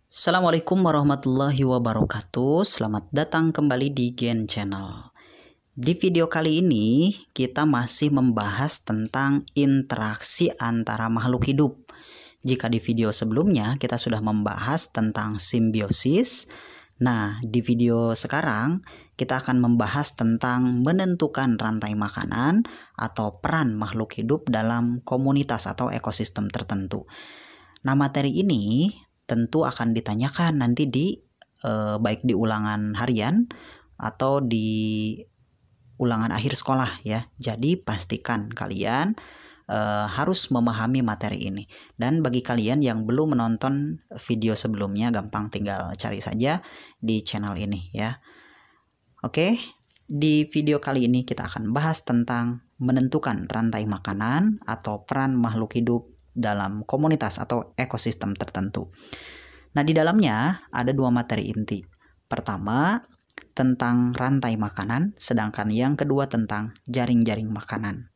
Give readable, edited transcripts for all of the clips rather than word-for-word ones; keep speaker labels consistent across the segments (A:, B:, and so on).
A: Assalamualaikum warahmatullahi wabarakatuh. Selamat datang kembali di Gen Channel. Di video kali ini kita masih membahas tentang interaksi antara makhluk hidup. Jika di video sebelumnya kita sudah membahas tentang simbiosis, nah di video sekarang kita akan membahas tentang menentukan rantai makanan atau peran makhluk hidup dalam komunitas atau ekosistem tertentu. Nah, materi ini tentu akan ditanyakan nanti baik di ulangan harian atau di ulangan akhir sekolah ya. Jadi pastikan kalian harus memahami materi ini. Dan bagi kalian yang belum menonton video sebelumnya, gampang tinggal cari saja di channel ini ya. Oke, di video kali ini kita akan bahas tentang menentukan rantai makanan atau peran makhluk hidup dalam komunitas atau ekosistem tertentu. Nah, di dalamnya ada dua materi inti. Pertama, tentang rantai makanan, sedangkan yang kedua tentang jaring-jaring makanan.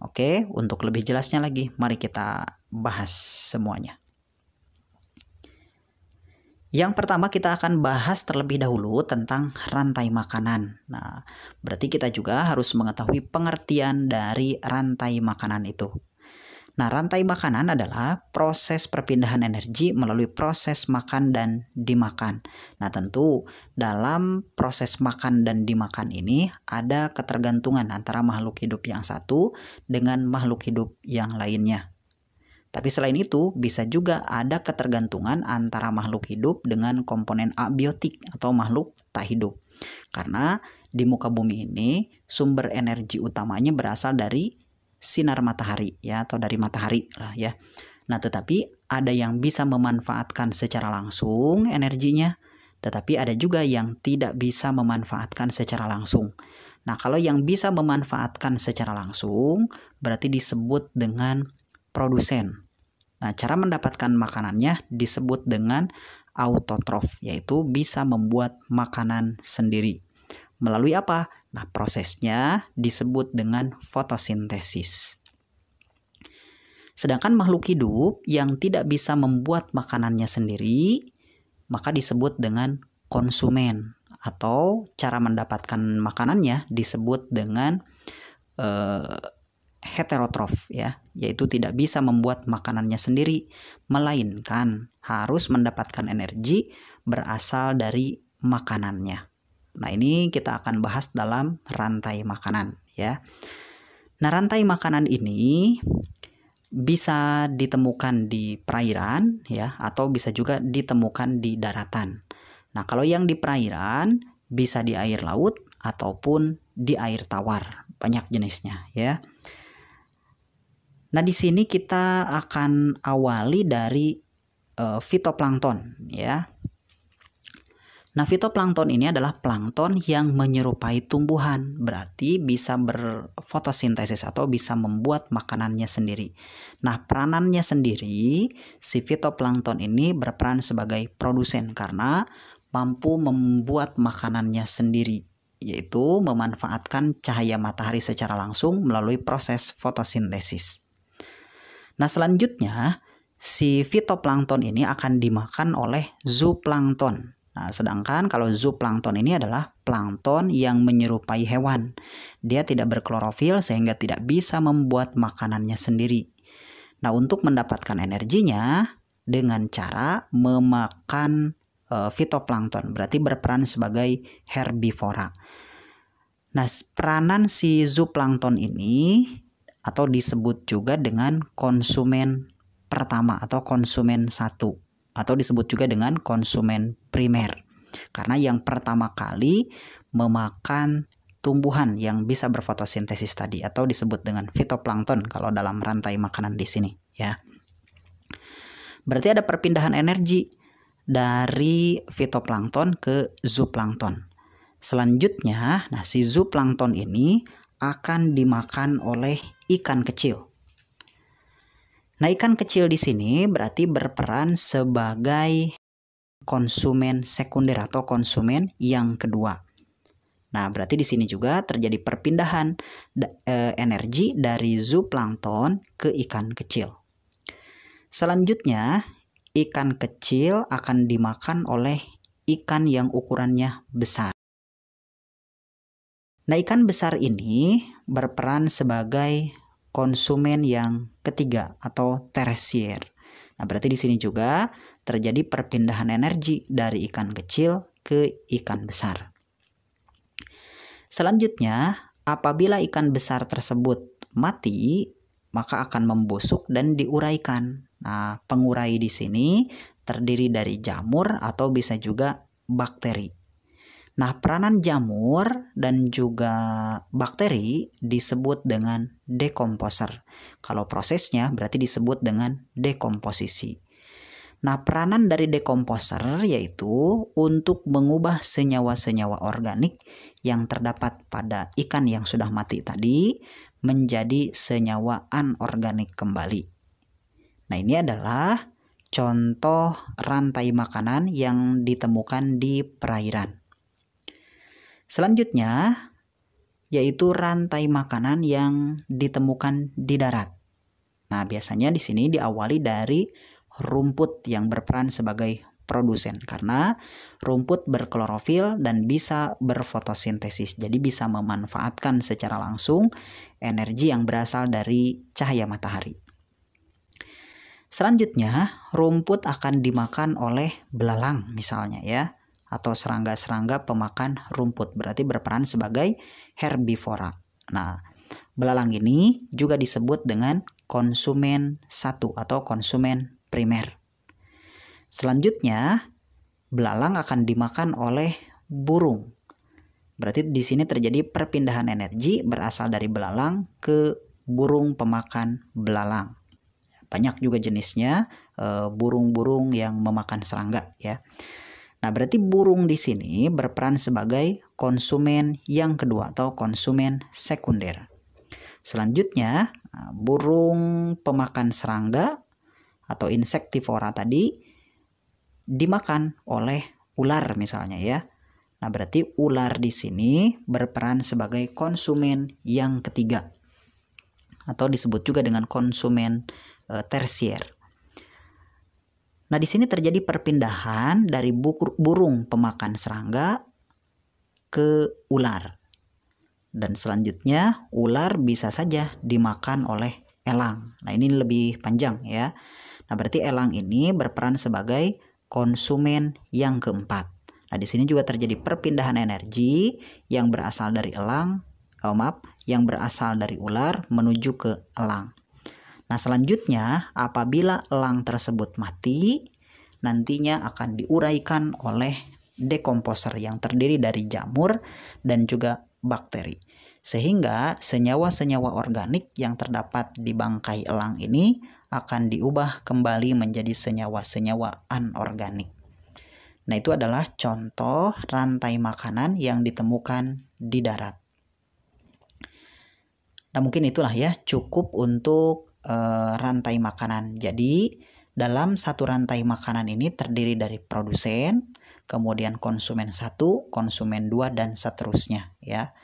A: Oke, untuk lebih jelasnya lagi, mari kita bahas semuanya. Yang pertama kita akan bahas terlebih dahulu tentang rantai makanan. Nah, berarti kita juga harus mengetahui pengertian dari rantai makanan itu. Nah, rantai makanan adalah proses perpindahan energi melalui proses makan dan dimakan. Nah, tentu dalam proses makan dan dimakan ini ada ketergantungan antara makhluk hidup yang satu dengan makhluk hidup yang lainnya. Tapi selain itu, bisa juga ada ketergantungan antara makhluk hidup dengan komponen abiotik atau makhluk tak hidup. Karena di muka bumi ini sumber energi utamanya berasal dari sinar matahari ya, atau dari matahari lah ya. Nah, tetapi ada yang bisa memanfaatkan secara langsung energinya, tetapi ada juga yang tidak bisa memanfaatkan secara langsung. Nah, kalau yang bisa memanfaatkan secara langsung berarti disebut dengan produsen. Nah, cara mendapatkan makanannya disebut dengan autotrof, yaitu bisa membuat makanan sendiri. Melalui apa? Nah, prosesnya disebut dengan fotosintesis. Sedangkan makhluk hidup yang tidak bisa membuat makanannya sendiri, maka disebut dengan konsumen. Atau cara mendapatkan makanannya disebut dengan heterotrof ya, yaitu tidak bisa membuat makanannya sendiri, melainkan harus mendapatkan energi berasal dari makanannya. Nah, ini kita akan bahas dalam rantai makanan ya. Nah, rantai makanan ini bisa ditemukan di perairan ya, atau bisa juga ditemukan di daratan. Nah, kalau yang di perairan bisa di air laut ataupun di air tawar, banyak jenisnya ya. Nah, di sini kita akan awali dari fitoplankton ya. Nah, fitoplankton ini adalah plankton yang menyerupai tumbuhan, berarti bisa berfotosintesis atau bisa membuat makanannya sendiri. Nah, peranannya sendiri, si fitoplankton ini berperan sebagai produsen karena mampu membuat makanannya sendiri, yaitu memanfaatkan cahaya matahari secara langsung melalui proses fotosintesis. Nah, selanjutnya si fitoplankton ini akan dimakan oleh zooplankton. Nah, sedangkan kalau zooplankton ini adalah plankton yang menyerupai hewan. Dia tidak berklorofil sehingga tidak bisa membuat makanannya sendiri. Nah, untuk mendapatkan energinya dengan cara memakan fitoplankton, berarti berperan sebagai herbivora. Nah, peranan si zooplankton ini atau disebut juga dengan konsumen pertama atau konsumen satu, atau disebut juga dengan konsumen primer. Karena yang pertama kali memakan tumbuhan yang bisa berfotosintesis tadi, atau disebut dengan fitoplankton kalau dalam rantai makanan di sini ya. Berarti ada perpindahan energi dari fitoplankton ke zooplankton. Selanjutnya, nah si zooplankton ini akan dimakan oleh ikan kecil. Nah, ikan kecil di sini berarti berperan sebagai konsumen sekunder atau konsumen yang kedua. Nah, berarti di sini juga terjadi perpindahan energi dari zooplankton ke ikan kecil. Selanjutnya, ikan kecil akan dimakan oleh ikan yang ukurannya besar. Nah, ikan besar ini berperan sebagai konsumen yang ketiga atau tersier. Nah, berarti di sini juga terjadi perpindahan energi dari ikan kecil ke ikan besar. Selanjutnya, apabila ikan besar tersebut mati, maka akan membusuk dan diuraikan. Nah, pengurai di sini terdiri dari jamur atau bisa juga bakteri. Nah, peranan jamur dan juga bakteri disebut dengan dekomposer. Kalau prosesnya berarti disebut dengan dekomposisi. Nah, peranan dari dekomposer yaitu untuk mengubah senyawa-senyawa organik yang terdapat pada ikan yang sudah mati tadi menjadi senyawa anorganik kembali. Nah, ini adalah contoh rantai makanan yang ditemukan di perairan. Selanjutnya, yaitu rantai makanan yang ditemukan di darat. Nah, biasanya di sini diawali dari rumput yang berperan sebagai produsen karena rumput berklorofil dan bisa berfotosintesis. Jadi bisa memanfaatkan secara langsung energi yang berasal dari cahaya matahari. Selanjutnya, rumput akan dimakan oleh belalang misalnya ya, atau serangga-serangga pemakan rumput, berarti berperan sebagai herbivora. Nah, belalang ini juga disebut dengan konsumen satu atau konsumen primer. Selanjutnya, belalang akan dimakan oleh burung. Berarti di sini terjadi perpindahan energi berasal dari belalang ke burung pemakan belalang. Banyak juga jenisnya burung-burung yang memakan serangga ya. Nah, berarti burung di sini berperan sebagai konsumen yang kedua atau konsumen sekunder. Selanjutnya, burung pemakan serangga atau insektivora tadi dimakan oleh ular misalnya ya. Nah, berarti ular di sini berperan sebagai konsumen yang ketiga atau disebut juga dengan konsumen tersier. Nah, di sini terjadi perpindahan dari burung pemakan serangga ke ular. Dan selanjutnya ular bisa saja dimakan oleh elang. Nah, ini lebih panjang ya. Nah, berarti elang ini berperan sebagai konsumen yang keempat. Nah, di sini juga terjadi perpindahan energi yang berasal dari yang berasal dari ular menuju ke elang. Nah, selanjutnya apabila elang tersebut mati, nantinya akan diuraikan oleh dekomposer yang terdiri dari jamur dan juga bakteri. Sehingga senyawa-senyawa organik yang terdapat di bangkai elang ini akan diubah kembali menjadi senyawa-senyawa anorganik. Nah, itu adalah contoh rantai makanan yang ditemukan di darat. Nah, mungkin itulah ya cukup untuk rantai makanan. Jadi dalam satu rantai makanan ini terdiri dari produsen, kemudian konsumen 1, konsumen 2, dan seterusnya ya.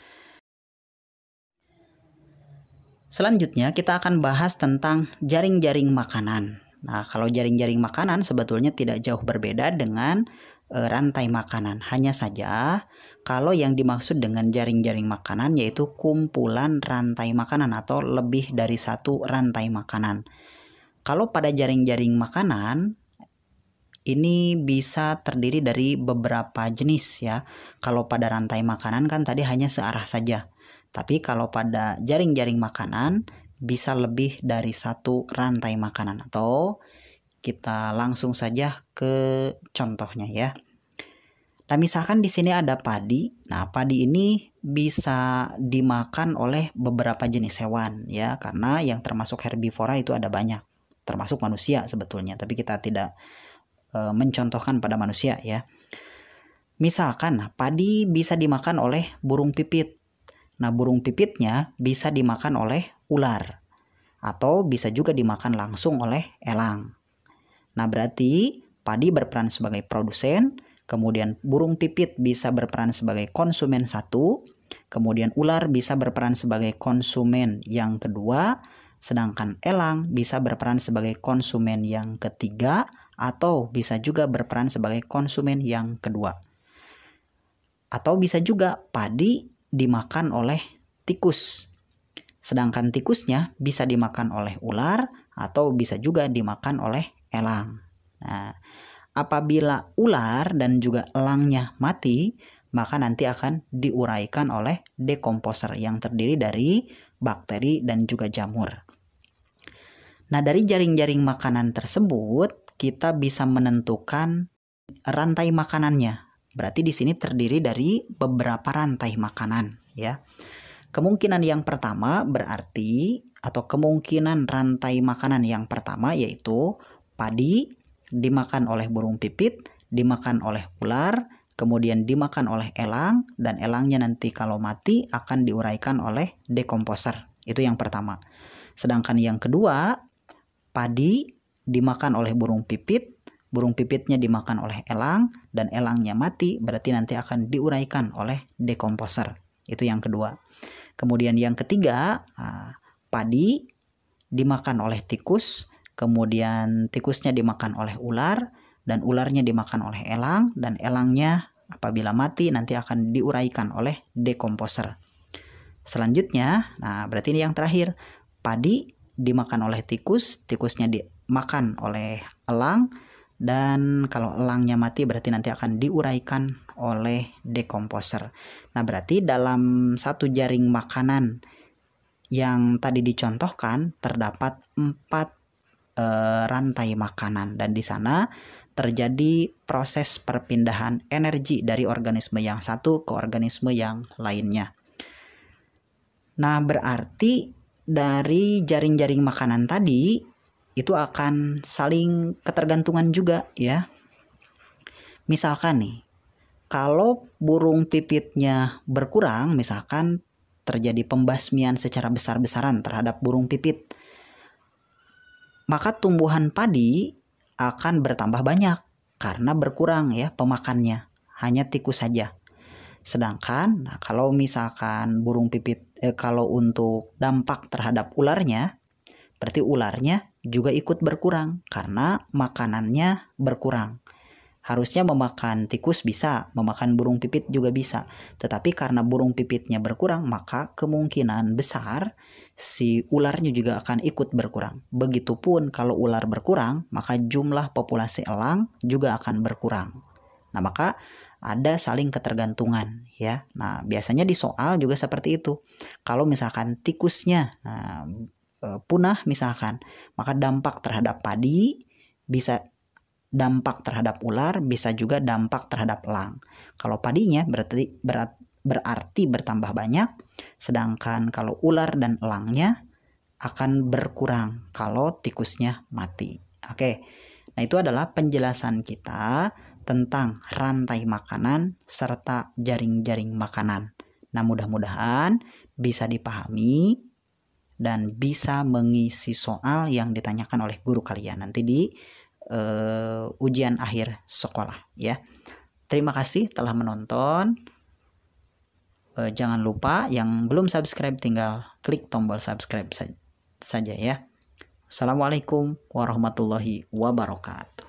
A: Selanjutnya kita akan bahas tentang jaring-jaring makanan. Nah, kalau jaring-jaring makanan sebetulnya tidak jauh berbeda dengan rantai makanan. Hanya saja kalau yang dimaksud dengan jaring-jaring makanan yaitu kumpulan rantai makanan atau lebih dari satu rantai makanan. Kalau pada jaring-jaring makanan ini bisa terdiri dari beberapa jenis ya. Kalau pada rantai makanan kan tadi hanya searah saja. Tapi kalau pada jaring-jaring makanan bisa lebih dari satu rantai makanan, atau kita langsung saja ke contohnya ya. Nah, misalkan di sini ada padi. Nah, padi ini bisa dimakan oleh beberapa jenis hewan ya, karena yang termasuk herbivora itu ada banyak, termasuk manusia sebetulnya, tapi kita tidak mencontohkan pada manusia ya. Misalkan padi bisa dimakan oleh burung pipit. Nah, burung pipitnya bisa dimakan oleh ular atau bisa juga dimakan langsung oleh elang. Nah, berarti padi berperan sebagai produsen, kemudian burung pipit bisa berperan sebagai konsumen 1, kemudian ular bisa berperan sebagai konsumen yang kedua, sedangkan elang bisa berperan sebagai konsumen yang ketiga atau bisa juga berperan sebagai konsumen yang kedua. Atau bisa juga padi dimakan oleh tikus. Sedangkan tikusnya bisa dimakan oleh ular atau bisa juga dimakan oleh elang. Nah, apabila ular dan juga elangnya mati, maka nanti akan diuraikan oleh dekomposer yang terdiri dari bakteri dan juga jamur. Nah, dari jaring-jaring makanan tersebut kita bisa menentukan rantai makanannya. Berarti di sini terdiri dari beberapa rantai makanan, ya. Kemungkinan yang pertama berarti atau kemungkinan rantai makanan yang pertama yaitu padi dimakan oleh burung pipit, dimakan oleh ular, kemudian dimakan oleh elang, dan elangnya nanti kalau mati akan diuraikan oleh dekomposer. Itu yang pertama. Sedangkan yang kedua, padi dimakan oleh burung pipit, burung pipitnya dimakan oleh elang, dan elangnya mati, berarti nanti akan diuraikan oleh dekomposer. Itu yang kedua. Kemudian yang ketiga, padi dimakan oleh tikus, kemudian tikusnya dimakan oleh ular, dan ularnya dimakan oleh elang, dan elangnya apabila mati nanti akan diuraikan oleh dekomposer. Selanjutnya, berarti ini yang terakhir, padi dimakan oleh tikus, tikusnya dimakan oleh elang, dan kalau elangnya mati berarti nanti akan diuraikan oleh dekomposer. Nah, berarti dalam satu jaring makanan yang tadi dicontohkan terdapat 4 rantai makanan, dan di sana terjadi proses perpindahan energi dari organisme yang satu ke organisme yang lainnya. Nah, berarti dari jaring-jaring makanan tadi itu akan saling ketergantungan juga, ya. Misalkan nih, kalau burung pipitnya berkurang, misalkan terjadi pembasmian secara besar-besaran terhadap burung pipit, maka tumbuhan padi akan bertambah banyak karena berkurang ya pemakannya, hanya tikus saja. Sedangkan kalau misalkan burung pipit kalau untuk dampak terhadap ularnya, berarti ularnya juga ikut berkurang karena makanannya berkurang. Harusnya memakan tikus bisa, memakan burung pipit juga bisa. Tetapi karena burung pipitnya berkurang, maka kemungkinan besar si ularnya juga akan ikut berkurang. Begitupun kalau ular berkurang, maka jumlah populasi elang juga akan berkurang. Nah, maka ada saling ketergantungan, ya. Nah, biasanya di soal juga seperti itu. Kalau misalkan tikusnya punah misalkan, maka dampak terhadap padi bisa dampak terhadap ular, bisa juga dampak terhadap elang. Kalau padinya berarti bertambah banyak, sedangkan kalau ular dan elangnya akan berkurang kalau tikusnya mati. Oke, nah itu adalah penjelasan kita tentang rantai makanan serta jaring-jaring makanan. Nah, mudah-mudahan bisa dipahami dan bisa mengisi soal yang ditanyakan oleh guru kalian nanti di ujian akhir sekolah, ya. Terima kasih telah menonton. Jangan lupa yang belum subscribe tinggal klik tombol subscribe saja ya. Assalamualaikum warahmatullahi wabarakatuh.